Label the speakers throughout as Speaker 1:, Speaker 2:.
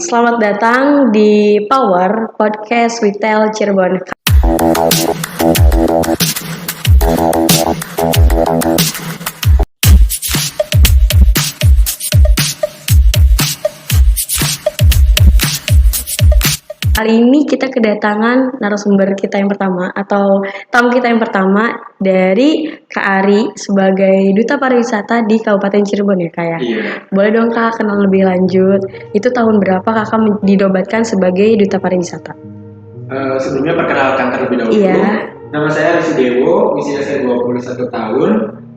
Speaker 1: Selamat datang di Power Podcast Retail Cirebon. Kali ini kita kedatangan narasumber kita yang pertama atau tamu kita yang pertama dari Kak Ari sebagai Duta Pariwisata di Kabupaten Cirebon ya Kak ya?
Speaker 2: Iya.
Speaker 1: Boleh dong Kak kenal lebih lanjut, itu tahun berapa Kakak dinobatkan sebagai Duta Pariwisata?
Speaker 2: Sebelumnya perkenalkan terlebih dahulu.
Speaker 1: Iya.
Speaker 2: Nama saya Rizky Dewo, usia saya 21 tahun.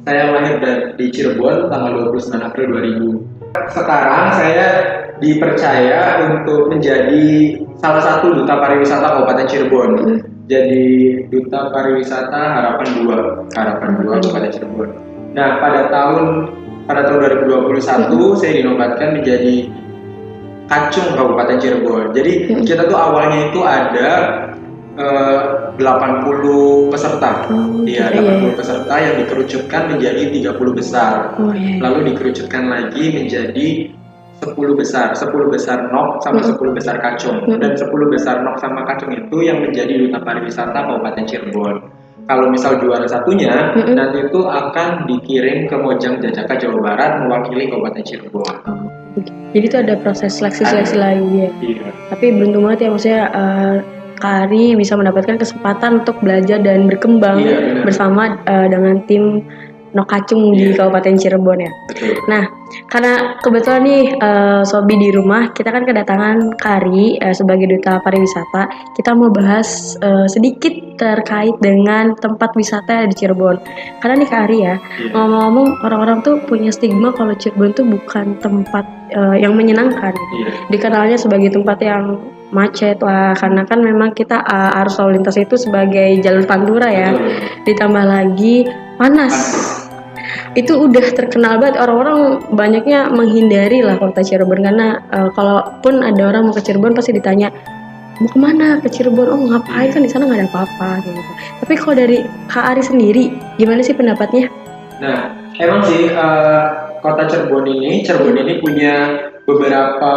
Speaker 2: Saya lahir di Cirebon tanggal 29 April 2000. Sekarang saya dipercaya untuk menjadi salah satu Duta Pariwisata Kabupaten Cirebon. Jadi Duta Pariwisata Harapan 2 Kabupaten Cirebon. Nah, pada tahun 2021 saya dinobatkan menjadi Kacung Kabupaten Cirebon. Jadi kita tuh awalnya itu ada 80 peserta. Iya, 80 peserta yang dikerucutkan menjadi 30 besar. Lalu dikerucutkan lagi menjadi 10 besar. 10 besar NOK sama 10 besar Kacung. Dan 10 besar NOK sama Kacung itu yang menjadi Duta Pariwisata Kabupaten Cirebon. Kalau misal juara satunya, nanti itu akan dikirim ke Mojang Jajaka Jawa Barat mewakili Kabupaten Cirebon.
Speaker 1: Jadi itu ada proses seleksi lagi ya.
Speaker 2: Iya.
Speaker 1: Tapi beruntung banget ya maksudnya Kak Ari bisa mendapatkan kesempatan untuk belajar dan berkembang bersama dengan tim Nokacung di Kabupaten Cirebon ya.
Speaker 2: Betul.
Speaker 1: Nah, karena kebetulan nih Sobi di rumah, kita kan kedatangan Kak Ari sebagai Duta Pariwisata. Kita mau bahas sedikit terkait dengan tempat wisata di Cirebon. Karena nih Kak Ari ya, ngomong-ngomong orang-orang tuh punya stigma kalau Cirebon tuh bukan tempat yang menyenangkan. Dikenalnya sebagai tempat yang macet lah, karena kan memang kita arus lalu lintas itu sebagai jalur pantura ya. Ditambah lagi panas. Itu udah terkenal banget, orang-orang banyaknya menghindari lah kota Cirebon karena kalaupun ada orang mau ke Cirebon pasti ditanya mau kemana ke Cirebon, oh ngapain kan di sana nggak ada apa-apa gitu. Tapi kalau dari Kak Ari sendiri gimana sih pendapatnya?
Speaker 2: Nah, emang sih kota Cirebon ini punya beberapa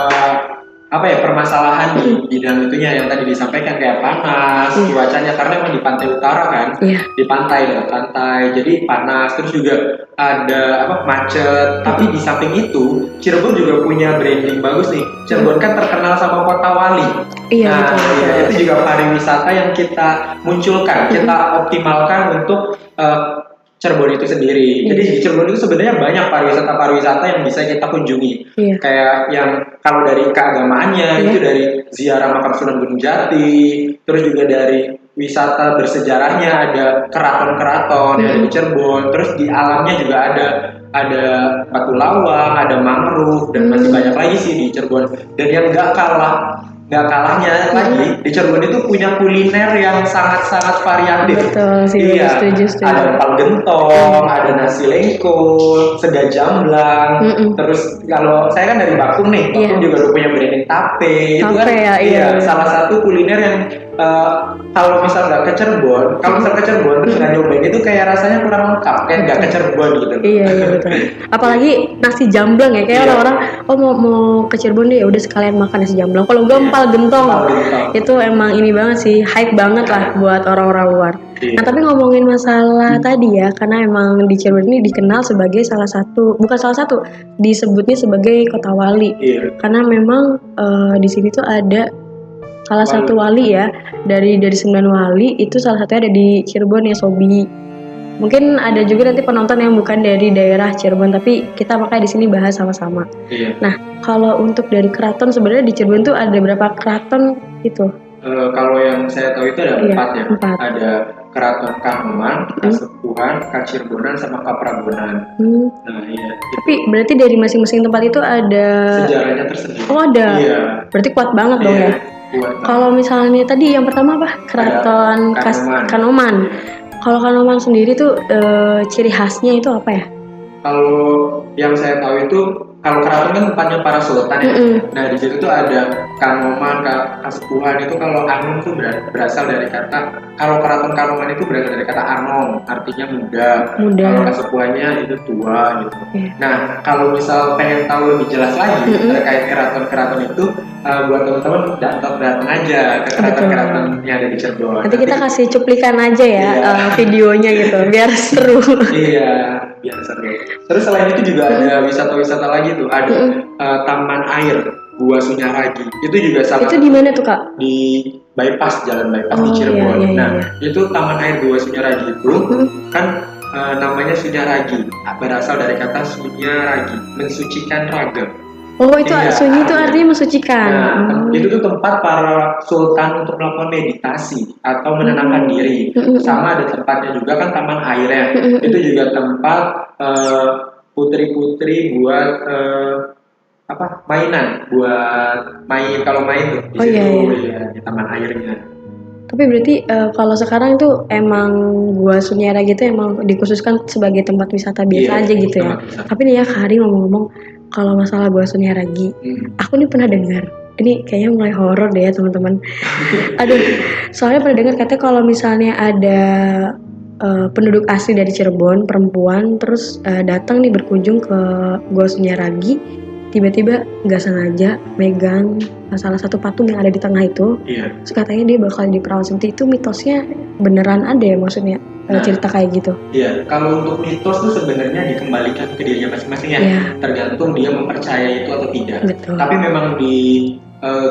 Speaker 2: permasalahan di bidang itunya yang tadi disampaikan, kayak panas, cuacanya, karena emang di pantai utara kan, di pantai, dekat pantai, jadi panas, terus juga ada macet. Tapi di samping itu Cirebon juga punya branding bagus nih. Cirebon kan terkenal sama kota wali. Itu juga pariwisata yang kita munculkan, kita optimalkan untuk Cirebon itu sendiri. Jadi di Cirebon itu sebenarnya banyak pariwisata yang bisa kita kunjungi. Kayak yang kalau dari keagamaannya itu dari ziarah makam Sunan Gunung Jati, terus juga dari wisata bersejarahnya ada keraton-keraton yang di Cirebon. Terus di alamnya juga ada batu lawang, ada mangrove, dan masih banyak lagi sih di Cirebon. Dan yang nggak kalahnya lagi, di Cirebon itu punya kuliner yang sangat-sangat variatif.
Speaker 1: Betul sih, setuju.
Speaker 2: Ada empal gentong, ada nasi lengko, sega jamblang. Terus kalau saya kan dari Bakung nih, Bakung juga udah punya branding tape. Itu kan salah satu kuliner yang kalau misal nggak ke Cirebon, terus nggak nyobain itu kayak rasanya kurang lengkap, kayak nggak ke Cirebon gitu.
Speaker 1: Iya betul. Apalagi nasi jamblang ya, kayak orang-orang mau ke Cirebon deh, ya udah sekalian makan nasi jamblang. Kalau gue empal gentong itu emang ini banget sih, hype banget lah buat orang-orang luar. Nah tapi ngomongin masalah tadi ya, karena emang di Cirebon ini dikenal sebagai disebutnya sebagai kota wali. Karena memang di sini tuh ada salah satu wali ya, dari 9 wali itu salah satunya ada di Cirebon ya Sobi. Mungkin ada juga nanti penonton yang bukan dari daerah Cirebon, tapi kita makanya di sini bahas sama-sama. Nah, kalau untuk dari keraton sebenarnya di Cirebon tuh ada berapa keraton itu?
Speaker 2: Kalau yang saya tahu itu ada 4 ya. Ada Keraton Kanoman, Kasepuhan, Kacirebonan, sama Kaprabonan.
Speaker 1: Tapi berarti dari masing-masing tempat itu ada
Speaker 2: sejarahnya tersendiri.
Speaker 1: Oh ada. Berarti kuat banget dong ya. Kalau misalnya tadi yang pertama apa? Keraton Kanoman. Kalau Kanoman sendiri tuh ciri khasnya itu apa ya?
Speaker 2: kalau yang saya tahu itu kalau keraton kan tempatnya para sultan ya. Nah di situ tuh ada kanoman, kasepuhan itu kalau anom tuh berasal dari kata, kalau keraton kanoman itu berasal dari kata anom, artinya muda. Kalau kasepuhannya itu tua gitu. Nah kalau misal pengen tahu lebih jelas lagi terkait keraton-keraton itu, buat teman-teman datang aja ke keraton-keraton yang ada di Cirebon.
Speaker 1: Nanti kita kasih cuplikan aja ya videonya gitu, biar seru.
Speaker 2: Iya, biar seru. Terus selain itu juga ada wisata-wisata lagi tuh, ada Taman Air Gua Sunyaragi. Itu juga salah.
Speaker 1: Itu di mana tuh Kak?
Speaker 2: Di bypass, jalan bypass di Cirebon. Nah, itu Taman Air Gua Sunyaragi itu kan namanya Sunyaragi, berasal dari kata sunyaragi, mensucikan raga.
Speaker 1: Oh itu sunyi itu artinya mensucikan.
Speaker 2: Nah, itu tuh tempat para sultan untuk melakukan meditasi atau menenangkan diri. Sama ada tempatnya juga kan Taman Airnya. Itu juga tempat putri-putri buat mainan, buat main, kalau main tuh di situ di Taman Airnya.
Speaker 1: Tapi berarti kalau sekarang tuh emang Gua Sunyaragi gitu emang dikhususkan sebagai tempat wisata biasa aja gitu ya. Tapi nih ya Kak Hari ngomong-ngomong, kalau masalah Gua Sunyaragi, aku nih pernah dengar. Ini kayaknya mulai horor deh ya teman-teman. Aduh, soalnya pernah dengar katanya kalau misalnya ada penduduk asli dari Cirebon, perempuan, terus datang nih berkunjung ke Gua Sunyaragi, tiba-tiba nggak sengaja megang salah satu patung yang ada di tengah itu. Terus katanya dia bakal diperawan seperti itu. Mitosnya beneran ada ya maksudnya? Cerita kayak gitu.
Speaker 2: Iya, kalau untuk mitos itu sebenarnya dikembalikan ke dirinya masing-masing ya. Tergantung dia mempercayai itu atau tidak.
Speaker 1: Betul.
Speaker 2: Tapi memang di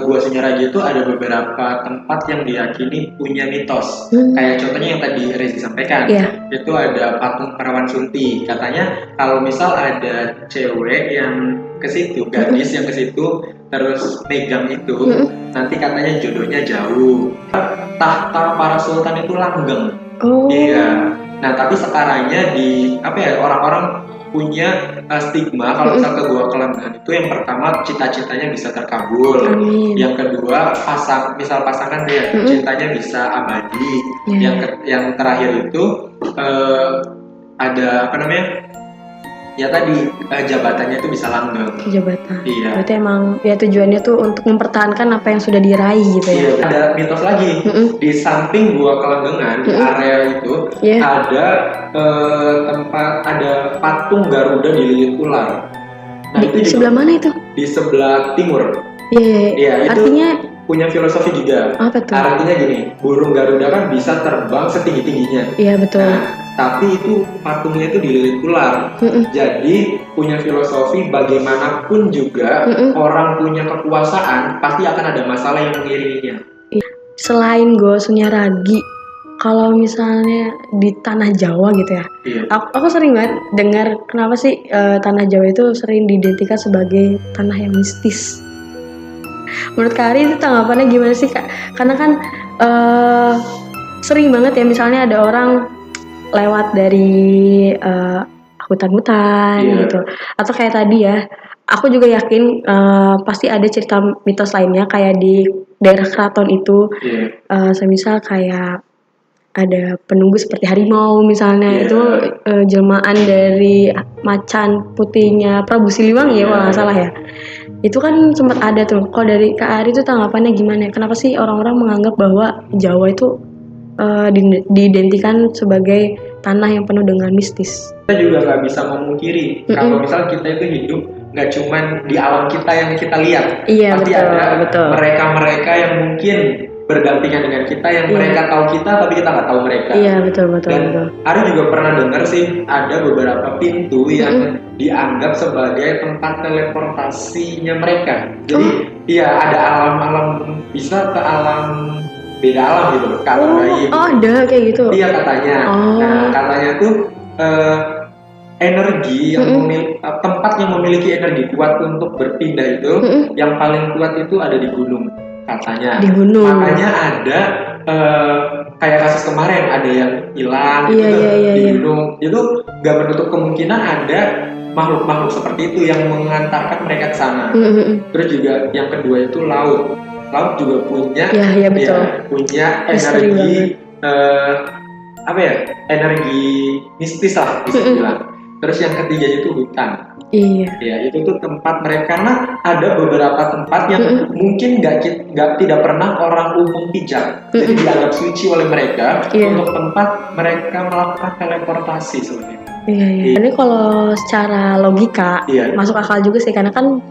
Speaker 2: Gua Sunyaragi itu ada beberapa tempat yang diyakini punya mitos. Kayak contohnya yang tadi Rezi sampaikan, itu ada patung Perawan Sunti. Katanya kalau misal ada cewek yang ke situ, gadis yang ke situ terus megang itu, nanti katanya jodohnya jauh. Tahta para sultan itu langgeng. Iya. Nah, tapi sekarangnya orang-orang punya stigma kalau misal ke Gua Kelenggan itu, yang pertama cita-citanya bisa terkabul. Yang kedua pasangan dia cintanya bisa abadi. Yang terakhir itu ada ya tadi jabatannya itu bisa langgeng.
Speaker 1: Jabatan.
Speaker 2: Iya.
Speaker 1: Berarti emang ya tujuannya tuh untuk mempertahankan apa yang sudah diraih gitu ya.
Speaker 2: Iya. Ada mitos lagi di samping Gua Kelenggengan di area itu ada ada patung Garuda dililit ular. Nah,
Speaker 1: di sebelah mana itu?
Speaker 2: Di sebelah timur.
Speaker 1: Iya.
Speaker 2: Itu
Speaker 1: artinya
Speaker 2: punya filosofi juga.
Speaker 1: Apa tuh?
Speaker 2: Artinya gini, burung Garuda kan bisa terbang setinggi-tingginya.
Speaker 1: Iya betul.
Speaker 2: Nah, tapi itu patungnya itu dililit ular. Jadi punya filosofi bagaimanapun juga orang punya kekuasaan pasti akan ada masalah yang mengiringinya.
Speaker 1: Selain Gua Sunyaragi, kalau misalnya di tanah Jawa gitu ya, aku sering banget dengar kenapa sih tanah Jawa itu sering diidentikan sebagai tanah yang mistis. Menurut Kak Ari itu tanggapannya gimana sih Kak? Karena kan sering banget ya misalnya ada orang lewat dari hutan-hutan gitu, atau kayak tadi ya, aku juga yakin pasti ada cerita mitos lainnya kayak di daerah keraton itu, semisal kayak ada penunggu seperti harimau misalnya, itu jelmaan dari macan putihnya Prabu Siliwangi ya kalau nggak salah ya. Itu kan sempat ada tuh. Kalau dari Kak Ari itu tanggapannya gimana? Kenapa sih orang-orang menganggap bahwa Jawa itu diidentikan sebagai tanah yang penuh dengan mistis?
Speaker 2: Kita juga nggak bisa memungkiri kalau misal kita itu hidup nggak cuman di alam kita yang kita lihat. Pasti ada mereka-mereka yang mungkin berdampingan dengan kita, yang mereka tahu kita tapi kita nggak tahu mereka.
Speaker 1: Iya betul.
Speaker 2: Dan Ari juga pernah dengar sih ada beberapa pintu yang dianggap sebagai tempat teleportasinya mereka. Jadi ada alam-alam, bisa ke alam beda alam gitu, ke alam gaib.
Speaker 1: Ada kayak gitu.
Speaker 2: Iya katanya. Nah katanya tuh energi yang tempat yang memiliki energi kuat untuk berpindah itu, yang paling kuat itu ada di gunung katanya.
Speaker 1: Di gunung.
Speaker 2: Makanya ada kayak kasus kemarin ada yang hilang di gunung. Itu nggak menutup kemungkinan ada makhluk-makhluk seperti itu yang mengantarkan mereka ke sana. Terus juga yang kedua itu laut. Laut juga punya punya energi energi mistis lah bisa bilang. Terus yang ketiga itu hutan.
Speaker 1: Iya.
Speaker 2: Ya, itu tuh tempat mereka, karena ada beberapa tempat yang mungkin tidak pernah orang umum pijak, jadi dianggap suci oleh mereka untuk tempat mereka melakukan teleportasi sebenarnya.
Speaker 1: Iya. Ini kalau secara logika masuk akal juga sih, karena kan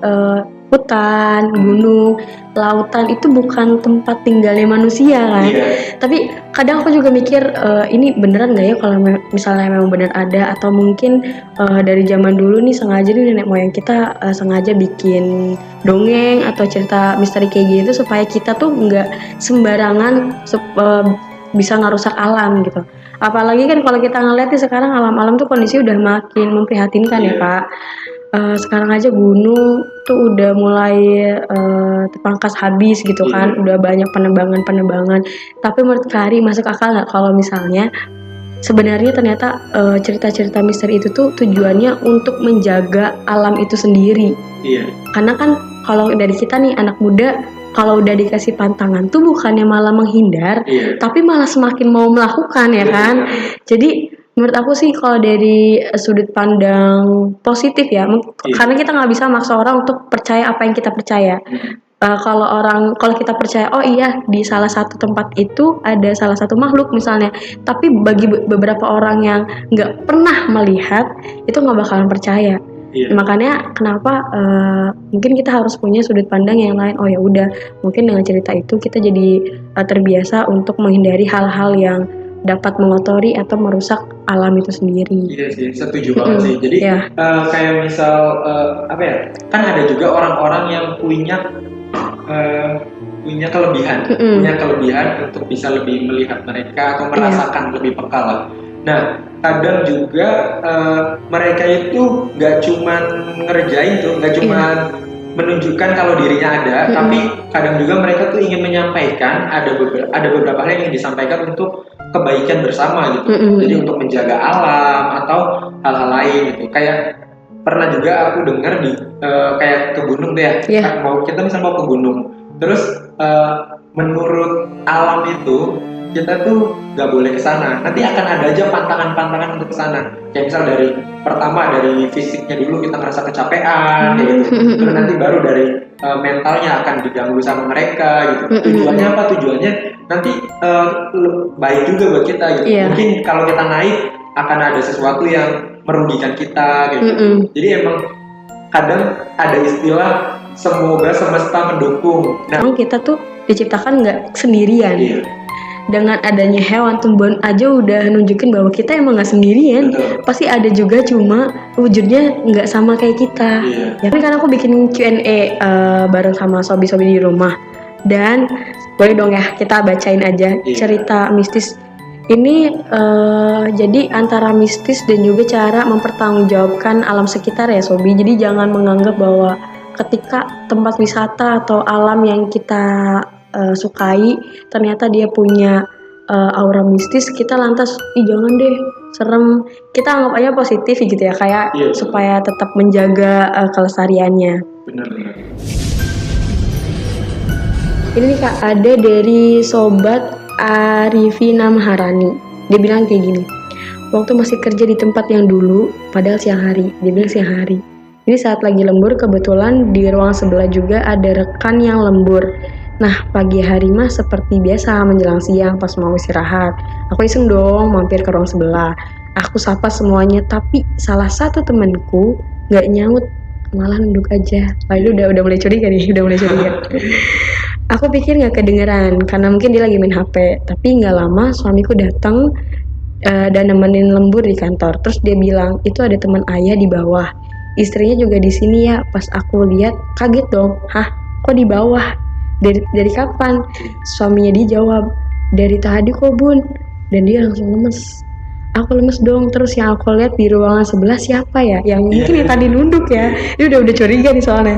Speaker 1: hutan, gunung, lautan itu bukan tempat tinggalnya manusia kan. Tapi kadang aku juga mikir ini beneran nggak ya kalau misalnya memang benar ada, atau mungkin dari zaman dulu nih sengaja nih nenek moyang kita sengaja bikin dongeng atau cerita misteri kayak gitu supaya kita tuh nggak sembarangan bisa ngerusak alam gitu. Apalagi kan kalau kita ngeliat nih sekarang alam-alam tuh kondisi udah makin memprihatinkan ya Pak. Sekarang aja gunung tuh udah mulai terpangkas habis gitu kan, udah banyak penebangan. Tapi menurut Kari masuk akal nggak kalau misalnya sebenarnya ternyata cerita-cerita misteri itu tuh tujuannya untuk menjaga alam itu sendiri. Karena kan kalau dari kita nih anak muda, kalau udah dikasih pantangan tuh bukannya malah menghindar, tapi malah semakin mau melakukan ya kan. Jadi menurut aku sih kalau dari sudut pandang positif ya, karena kita nggak bisa maksa orang untuk percaya apa yang kita percaya. Kalau kita percaya, oh iya di salah satu tempat itu ada salah satu makhluk misalnya, tapi bagi beberapa orang yang nggak pernah melihat itu nggak bakalan percaya. Makanya kenapa mungkin kita harus punya sudut pandang yang lain. Oh ya udah, mungkin dengan cerita itu kita jadi terbiasa untuk menghindari hal-hal yang dapat mengotori atau merusak alam itu sendiri.
Speaker 2: Iya sih, setuju banget sih. Jadi kayak misal apa ya? Kan ada juga orang-orang yang punya kelebihan untuk bisa lebih melihat mereka atau merasakan lebih peka lah. Nah, kadang juga mereka itu nggak cuma ngerjain tuh, nggak cuma menunjukkan kalau dirinya ada, tapi kadang juga mereka tuh ingin menyampaikan ada beberapa hal yang ingin disampaikan untuk kebaikan bersama gitu. Jadi untuk menjaga alam atau hal-hal lain gitu. Kayak pernah juga aku dengar di kayak ke gunung tuh ya. Kita misalnya mau ke gunung, terus menurut alam itu kita tuh nggak boleh ke sana. Nanti akan ada aja pantangan-pantangan untuk ke sana. Kayak misal dari fisiknya dulu kita ngerasa kecapean, kayak gitu. Terus nanti baru dari mentalnya akan diganggu sama mereka gitu. Tujuannya apa? Tujuannya nanti baik juga buat kita gitu. Mungkin kalau kita naik akan ada sesuatu yang merugikan kita gitu. Jadi emang kadang ada istilah semoga semesta mendukung. Nah,
Speaker 1: kita tuh diciptakan nggak sendirian. Dengan adanya hewan tumbuhan aja udah nunjukin bahwa kita emang nggak sendirian. Pasti ada juga, cuma wujudnya nggak sama kayak kita. Ya kan aku bikin Q&A bareng sama sobi-sobi di rumah, dan boleh dong ya kita bacain aja cerita mistis ini. Jadi antara mistis dan juga cara mempertanggungjawabkan alam sekitar ya sobi. Jadi jangan menganggap bahwa ketika tempat wisata atau alam yang kita sukai ternyata dia punya aura mistis, kita lantas jangan deh, serem. Kita anggap aja positif gitu ya, kayak supaya tetap menjaga kelestariannya.
Speaker 2: Benar-benar.
Speaker 1: Ini nih Kak, ada dari sobat Arifina Maharani. Dia bilang kayak gini, waktu masih kerja di tempat yang dulu, padahal siang hari. Dia bilang siang hari. Ini saat lagi lembur, kebetulan di ruang sebelah juga ada rekan yang lembur. Nah, pagi hari mah seperti biasa menjelang siang pas mau istirahat. Aku iseng dong mampir ke ruang sebelah. Aku sapa semuanya, tapi salah satu temanku nggak nyaut, malah nunduk aja. Lalu udah mulai curiga nih, Aku pikir nggak kedengeran karena mungkin dia lagi main HP. Tapi nggak lama suamiku datang dan nemenin lembur di kantor. Terus dia bilang itu ada teman ayah di bawah. Istrinya juga di sini ya. Pas aku lihat kaget dong. Hah, kok di bawah? Dari kapan? Suaminya dijawab, dari tadi kok bun. Dan dia langsung lemes. Aku lemes dong. Terus yang aku lihat di ruangan sebelah siapa ya? Yang mungkin yang tadi nunduk ya. Dia udah curiga nih soalnya.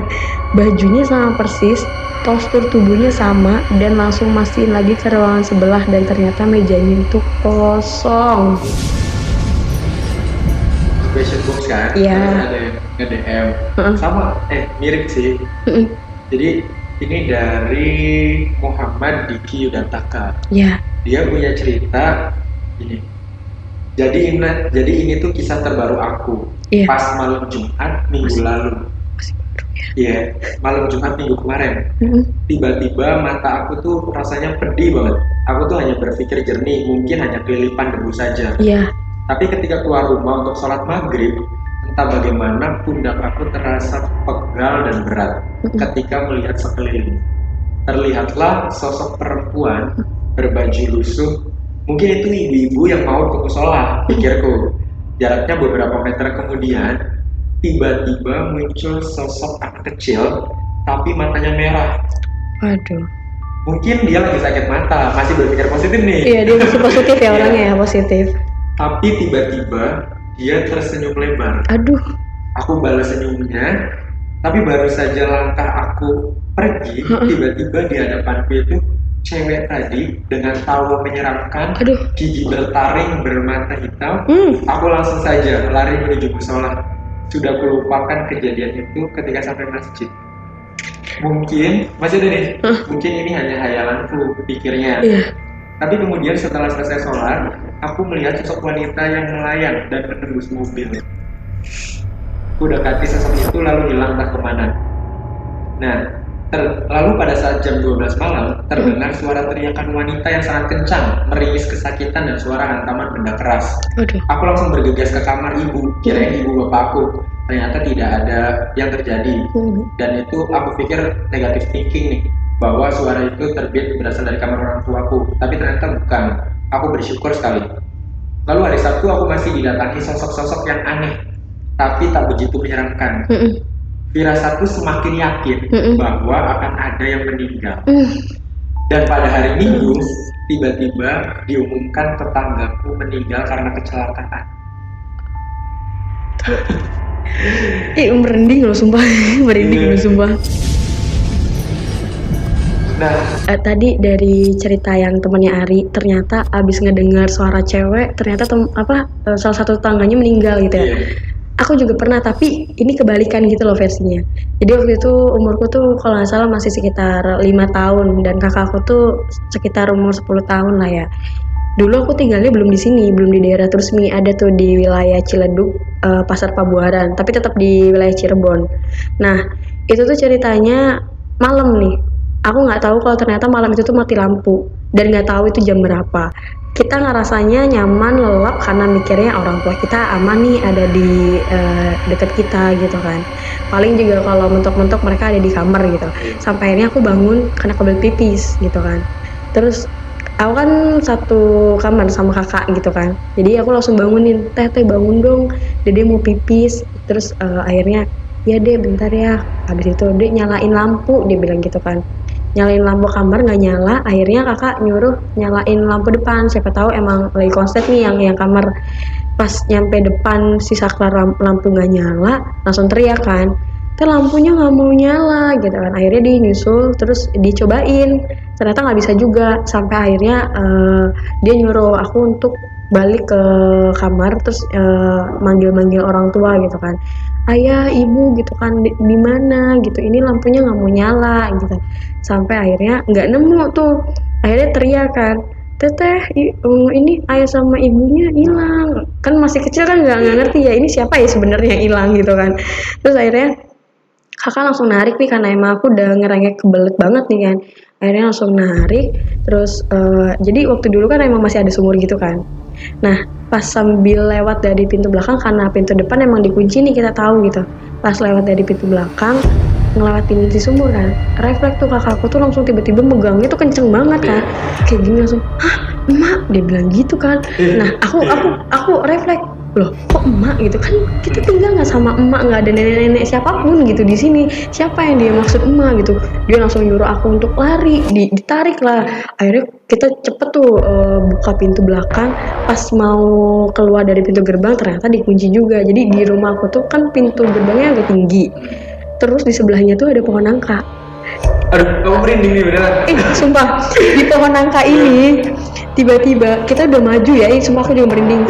Speaker 1: Bajunya sama persis, postur tubuhnya sama, dan langsung mastiin lagi ke ruangan sebelah. Dan ternyata mejanya itu kosong.
Speaker 2: Question box kan?
Speaker 1: Iya.
Speaker 2: Ada yang nge-DM. Sama, mirip sih. Jadi ini dari Muhammad Diki Yudantaka.
Speaker 1: Iya.
Speaker 2: Dia punya cerita ini. Jadi ini tuh kisah terbaru aku.
Speaker 1: Iya.
Speaker 2: Pas malam Jumat minggu lalu. Iya, malam Jumat minggu kemarin.
Speaker 1: Mm-mm.
Speaker 2: Tiba-tiba mata aku tuh rasanya pedih banget. Aku tuh hanya berpikir jernih, mungkin hanya kelilipan debu saja.
Speaker 1: Iya.
Speaker 2: Tapi ketika keluar rumah untuk sholat maghrib, entah bagaimana pundak aku terasa pegal dan berat ketika melihat sekeliling. Terlihatlah sosok perempuan berbaju lusuh. Mungkin itu ibu-ibu yang mau ke musola, pikirku. Jaraknya beberapa meter kemudian, tiba-tiba muncul sosok anak kecil, tapi matanya merah.
Speaker 1: Waduh.
Speaker 2: Mungkin dia lagi sakit mata, masih berpikir positif nih.
Speaker 1: Iya, dia masih positif ya orangnya ya, positif.
Speaker 2: Tapi tiba-tiba dia tersenyum lebar.
Speaker 1: Aduh.
Speaker 2: Aku balas senyumnya, tapi baru saja langkah aku pergi, tiba-tiba di hadapanku itu cewek tadi dengan tawa menyeramkan,
Speaker 1: Aduh.
Speaker 2: gigi bertaring bermata hitam. Aku langsung saja lari menuju musola. Sudah kulupakan kejadian itu ketika sampai masjid. Mungkin masih ada nih. Mungkin ini hanya hayalanku, pikirnya.
Speaker 1: Iya.
Speaker 2: Tapi kemudian setelah selesai sholat, aku melihat sosok wanita yang melayang dan menembus mobil. Aku dekati sosok itu lalu hilang entah kemana. Nah, lalu pada saat jam 12 malam, terdengar suara teriakan wanita yang sangat kencang, meringis kesakitan dan suara hantaman benda keras.
Speaker 1: Aduh.
Speaker 2: Aku langsung bergegas ke kamar ibu, kirain ibu bapakku. Ternyata tidak ada yang terjadi. Dan itu aku pikir negatif thinking nih, bahwa suara itu terbit berasal dari kamar orang tuaku. Tapi ternyata bukan. Aku bersyukur sekali. Lalu hari Sabtu aku masih didatangi sosok-sosok yang aneh, tapi tak begitu menyeramkan. Firasatku semakin yakin bahwa akan ada yang meninggal. Dan pada hari Minggu, tiba-tiba diumumkan tetanggaku meninggal karena kecelakaan.
Speaker 1: Merinding loh sumpah. Merinding loh sumpah.
Speaker 2: Nah,
Speaker 1: tadi dari cerita yang temannya Ari, ternyata abis ngedengar suara cewek, ternyata salah satu tetangganya meninggal gitu ya. Aku juga pernah, tapi ini kebalikan gitu loh versinya. Jadi waktu itu umurku tuh kalau nggak salah masih sekitar 5 tahun dan kakakku tuh sekitar umur 10 tahun lah ya. Dulu aku tinggalnya belum di sini, belum di daerah Trusmi, ada tuh di wilayah Ciledug, Pasar Pabuaran, tapi tetap di wilayah Cirebon. Nah, itu tuh ceritanya malam nih. Aku nggak tahu kalau ternyata malam itu tuh mati lampu dan nggak tahu itu jam berapa. Kita ngerasanya nyaman, lelap karena mikirnya orang tua kita aman nih ada di dekat kita gitu kan. Paling juga kalau mentok-mentok mereka ada di kamar gitu. Sampai akhirnya aku bangun karena kebelet pipis gitu kan. Terus aku kan satu kamar sama kakak gitu kan. Jadi aku langsung bangunin, teh bangun dong. Dede mau pipis. Terus akhirnya ya deh bentar ya. Habis itu deh nyalain lampu, dia bilang gitu kan. Nyalain lampu kamar nggak nyala, akhirnya kakak nyuruh nyalain lampu depan, siapa tahu emang lagi konslet nih yang kamar. Pas nyampe depan si saklar lampu nggak nyala, langsung teriak kan, lampunya nggak mau nyala gitu kan. Akhirnya dia nyusul, terus dicobain, ternyata nggak bisa juga. Sampai akhirnya dia nyuruh aku untuk balik ke kamar, terus manggil-manggil orang tua gitu kan, ayah, ibu gitu kan, di mana gitu, ini lampunya nggak mau nyala gitu. Sampai akhirnya nggak nemu tuh, akhirnya teriak kan, teteh ini ayah sama ibunya hilang. Kan masih kecil kan nggak ngerti ya ini siapa ya sebenarnya yang hilang gitu kan. Terus akhirnya kakak langsung narik nih karena emang aku udah ngerengek kebelet banget nih kan. Akhirnya langsung narik, terus jadi waktu dulu kan emang masih ada sumur gitu kan. Nah pas sambil lewat dari pintu belakang, karena pintu depan emang dikunci nih kita tahu gitu. Pas lewat dari pintu belakang ngelewatin si sumur kan, refleks tuh kakakku tuh langsung tiba-tiba megangnya tuh kenceng banget kan, kayak gini langsung, hah emak, dia bilang gitu kan. Nah aku refleks, loh kok emak gitu kan, kita tinggal nggak sama emak, nggak ada nenek-nenek siapapun gitu di sini, siapa yang dia maksud emak gitu. Dia langsung nyuruh aku untuk lari, ditarik lah. Akhirnya kita cepet tuh buka pintu belakang. Pas mau keluar dari pintu gerbang ternyata dikunci juga. Jadi di rumah aku tuh kan pintu gerbangnya agak tinggi, terus di sebelahnya tuh ada pohon nangka.
Speaker 2: Aduh, kamu merinding nih beneran.
Speaker 1: Sumpah, di pohon nangka ini tiba-tiba kita udah maju ya, sumpah aku juga merinding.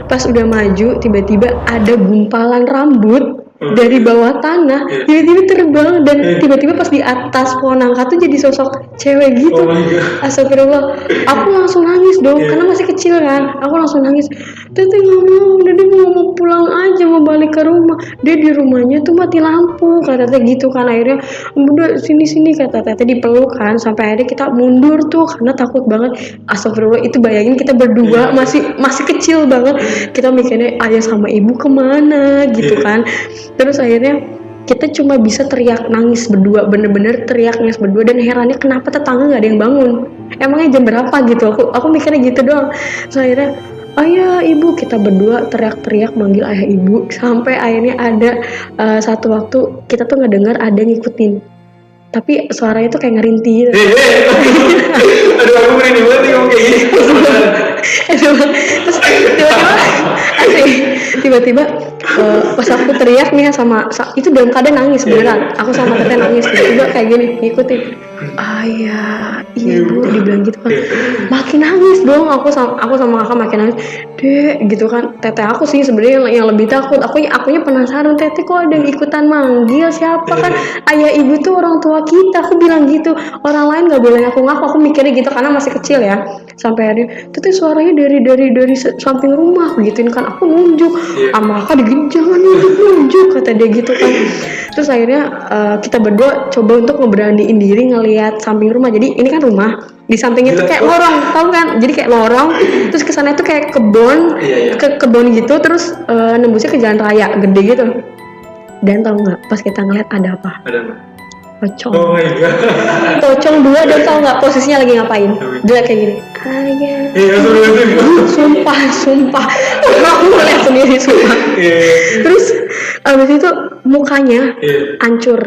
Speaker 1: Pas udah maju, tiba-tiba ada gumpalan rambut dari bawah tanah tiba-tiba terbang dan tiba-tiba pas di atas pohon nangka tuh jadi sosok cewek gitu.
Speaker 2: Oh my God.
Speaker 1: Astagfirullah, aku langsung nangis dong karena masih kecil kan. Aku langsung nangis, Tete nggak mau, Dede mau pulang aja, mau balik ke rumah. Dia di rumahnya tuh mati lampu, kata Tete gitu kan. Akhirnya udah sini kata Tete dipeluk kan, sampai akhirnya kita mundur tuh karena takut banget. Astagfirullah, itu bayangin kita berdua masih kecil banget, kita mikirnya ayah sama ibu kemana gitu kan. Terus akhirnya kita cuma bisa teriak nangis berdua, bener-bener teriak nangis berdua, dan herannya kenapa tetangga nggak ada yang bangun, emangnya jam berapa gitu. Aku mikirnya gitu doang. Terus akhirnya ayah ibu, kita berdua teriak-teriak manggil ayah ibu, sampai akhirnya ada satu waktu kita tuh ngedengar ada yang ngikutin, tapi suaranya tuh kayak ngerintih gitu.
Speaker 2: Aduh, aku merinding banget nih ngomong kayak gini.
Speaker 1: Terus tiba-tiba pas aku teriak nih sama itu dalam keadaan nangis beneran, aku sama Tete nangis, tiba-tiba kayak gini ngikutin, ayah ibu dibilang gitu kan. Makin nangis dong, aku sama kakak makin nangis, Dek gitu kan. Tete aku sih sebenarnya yang lebih takut, akunya penasaran, Tete kok ada yang ikutan manggil, siapa kan ayah ibu tuh orang tua kita, aku bilang gitu, orang lain nggak boleh ngaku-ngaku, aku mikirnya gitu karena masih kecil ya. Sampai hari Tete suaranya dari samping rumah, aku gituin kan, aku nunjuk sama kakak digini, jangan nunjuk kata dia gitu kan. Terus akhirnya kita berdua coba untuk ngeberaniin diri ngelihat samping rumah. Jadi ini kan rumah, di sampingnya tuh kayak lorong, tahu kan? Jadi kayak lorong, terus kesana tuh kayak kebun, ke kebun gitu, terus nembusnya ke jalan raya gede gitu. Dan tahu nggak, pas kita ngeliat ada apa?
Speaker 2: Ada apa?
Speaker 1: Pocong.
Speaker 2: Oh my God.
Speaker 1: Pocong dua, dan tahu nggak posisinya lagi ngapain? Dia kayak gini, ayah. Sumpah. Aku ngeliat sendiri sumpah. Terus abis itu mukanya hancur,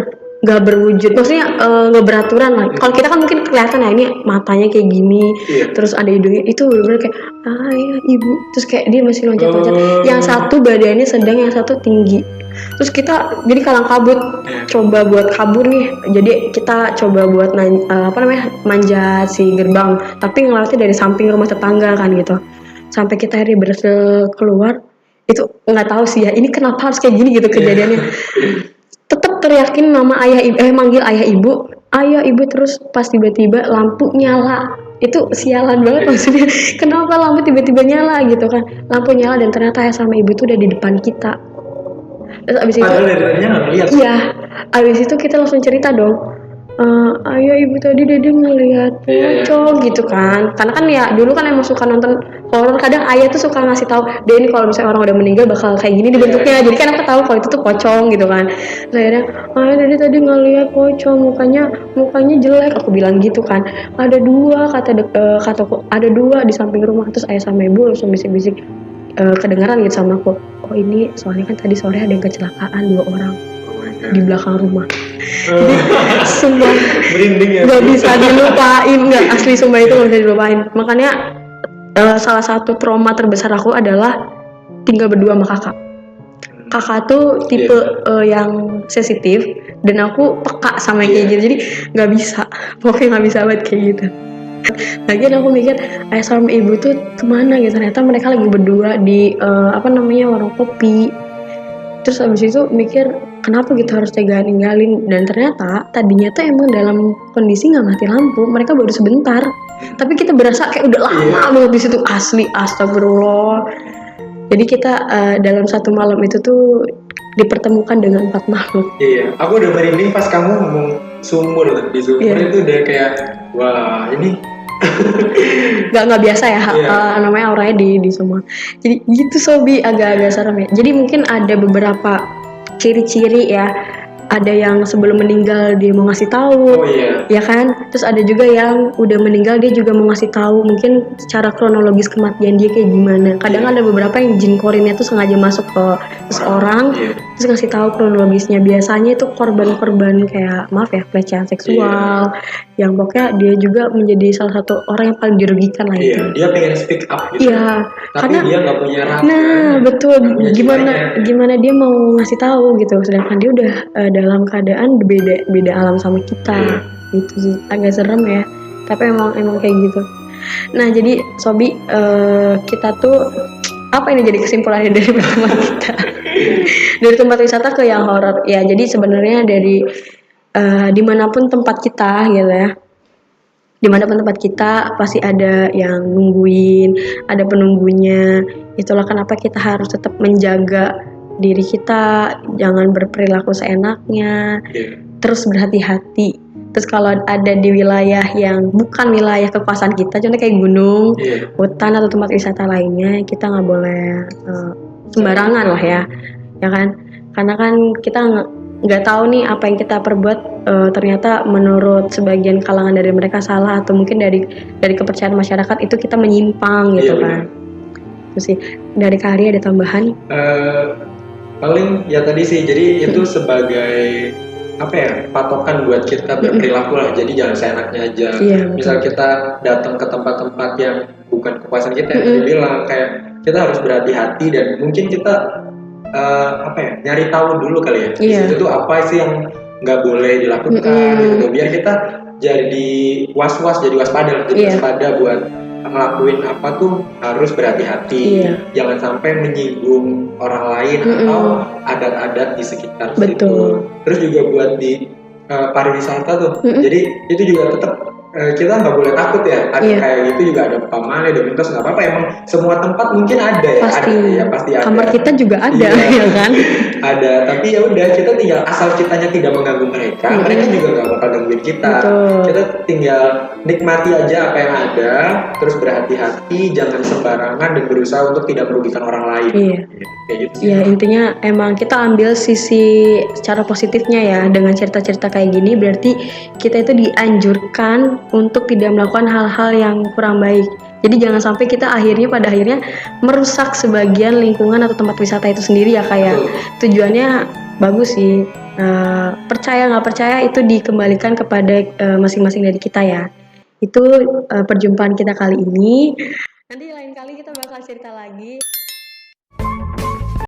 Speaker 1: nggak berwujud, maksudnya nggak beraturan lah. Kalau kita kan mungkin kelihatan ya, ini matanya kayak gini, terus ada hidungnya, itu bener-bener kayak ayah ibu, terus kayak dia masih loncat-loncat. Yang satu badannya sedang, yang satu tinggi. Terus kita jadi kalang kabut, coba buat kabur nih. Jadi kita coba buat manjat si gerbang, tapi ngelewatnya dari samping rumah tetangga kan gitu. Sampai kita akhirnya berhasil keluar. Itu nggak tahu sih ya, ini kenapa harus kayak gini gitu kejadiannya. Tetap teriakin nama ayah ibu, manggil ayah ibu, terus pas tiba-tiba lampu nyala. Itu sialan banget maksudnya, kenapa lampu tiba-tiba nyala gitu kan. Lampu nyala dan ternyata ayah sama ibu tuh udah di depan kita. Terus abis itu iya, abis itu kita langsung cerita dong, ayah ibu tadi Dede ngeliat pocong gitu kan. Karena kan ya dulu kan emang suka nonton horor, kadang ayah tuh suka ngasih tahu dia ini kalau misalnya orang udah meninggal bakal kayak gini dibentuknya. Jadi kan aku tahu kalau itu tuh pocong gitu kan. Terus akhirnya ayah Dede tadi ngeliat pocong, mukanya jelek, aku bilang gitu kan. Ada dua kataku, ada dua di samping rumah. Terus ayah sama ibu langsung bisik-bisik, kedengaran gitu sama aku, oh ini soalnya kan tadi sore ada yang kecelakaan 2 orang di belakang rumah. Jadi sumpah nggak bisa dilupain, nggak, asli sumpah itu nggak bisa dilupain. Makanya salah satu trauma terbesar aku adalah tinggal berdua sama kakak tuh tipe yang sensitif, dan aku peka sama kayak gitu, jadi nggak bisa, pokoknya nggak bisa banget kayak gitu. Lagian aku mikir ayah sama ibu tuh kemana gitu, ternyata mereka lagi berdua di warung kopi. Terus abis itu mikir kenapa gitu harus tega ninggalin, dan ternyata tadinya tuh emang dalam kondisi nggak mati lampu, mereka baru sebentar, tapi kita berasa kayak udah lama banget di situ, asli, astagfirullah. Jadi kita dalam satu malam itu tuh dipertemukan dengan 4 makhluk.
Speaker 2: Iya, aku udah merinding pas kamu ngomong sumur di sumur itu udah kayak wah ini
Speaker 1: nggak biasa ya, namanya auranya di semua. Jadi gitu Sobi, agak-agak serem ya. Jadi mungkin ada beberapa ciri-ciri ya. Ada yang sebelum meninggal dia mau ngasih tahu, ya kan? Terus ada juga yang udah meninggal dia juga mau ngasih tahu, mungkin secara kronologis kematian dia kayak gimana. Kadang ada beberapa yang jin korinnya tuh sengaja masuk ke seseorang, terus ngasih tahu kronologisnya. Biasanya itu korban-korban kayak maaf ya pelecehan seksual, yang pokoknya dia juga menjadi salah satu orang yang paling dirugikan lah itu.
Speaker 2: Dia pengen speak up gitu.
Speaker 1: Iya,
Speaker 2: tapi karena dia nggak punya raga.
Speaker 1: Nah betul, gimana dia mau ngasih tahu gitu, sedangkan dia udah dalam keadaan beda alam sama kita. Itu sih agak serem ya, tapi emang kayak gitu. Nah jadi Sobi, kita tuh apa ini jadi kesimpulannya dari pertemuan kita? Dari tempat wisata ke yang horor. Ya, jadi sebenarnya dari dimanapun tempat kita gitu ya. Dimanapun tempat kita pasti ada yang nungguin, ada penunggunya. Itulah kenapa kita harus tetap menjaga diri kita, jangan berperilaku seenaknya,
Speaker 2: Iya.
Speaker 1: terus berhati-hati. Terus kalau ada di wilayah yang bukan wilayah kekuasaan kita, contohnya kayak gunung,
Speaker 2: Iya.
Speaker 1: hutan atau tempat wisata lainnya, kita nggak boleh sembarangan lah ya kan? Karena kan kita nggak tahu nih apa yang kita perbuat ternyata menurut sebagian kalangan dari mereka salah, atau mungkin dari kepercayaan masyarakat itu kita menyimpang gitu
Speaker 2: Iya,
Speaker 1: kan. Terus sih dari Kak Ari ada tambahan?
Speaker 2: Paling ya tadi sih, jadi itu sebagai apa ya, patokan buat kita berperilaku lah. Jadi jangan seenaknya aja.
Speaker 1: Iya, betul.
Speaker 2: Misal kita datang ke tempat-tempat yang bukan kekuasaan kita, yang tadi bilang kayak kita harus berhati-hati, dan mungkin kita apa ya, nyari tahu dulu kali ya. Di
Speaker 1: Iya.
Speaker 2: situ tuh apa sih yang nggak boleh dilakukan gitu, biar kita jadi was-was, jadi waspada, jadi
Speaker 1: Iya.
Speaker 2: waspada buat ngelakuin apa tuh harus berhati-hati.
Speaker 1: Iya.
Speaker 2: Jangan sampai menyinggung orang lain atau adat-adat di sekitar
Speaker 1: Betul.
Speaker 2: situ. Terus juga buat di pariwisata tuh, jadi itu juga tetap kita nggak boleh takut ya. Ada
Speaker 1: Iya.
Speaker 2: kayak gitu juga ada pamane, ada mitos, nggak apa-apa. Emang semua tempat mungkin ada ya.
Speaker 1: Pasti.
Speaker 2: Ada, ya pasti ada.
Speaker 1: Kamar kita juga ada,
Speaker 2: Iya.
Speaker 1: ya kan?
Speaker 2: Ada, tapi ya udah, kita tinggal asal kitanya tidak mengganggu mereka, mereka juga nggak bakal gangguin kita.
Speaker 1: Betul.
Speaker 2: Kita tinggal nikmati aja apa yang ada, terus berhati-hati, jangan sembarangan, dan berusaha untuk tidak merugikan orang lain.
Speaker 1: Iya.
Speaker 2: Kayak gitu sih.
Speaker 1: Ya intinya emang kita ambil sisi secara positifnya ya, dengan cerita-cerita kayak gini berarti kita itu dianjurkan untuk tidak melakukan hal-hal yang kurang baik. Jadi jangan sampai kita pada akhirnya merusak sebagian lingkungan atau tempat wisata itu sendiri ya, kayak tujuannya bagus sih. Percaya nggak percaya itu dikembalikan kepada masing-masing dari kita ya. Itu perjumpaan kita kali ini. Nanti lain kali kita bakal cerita lagi.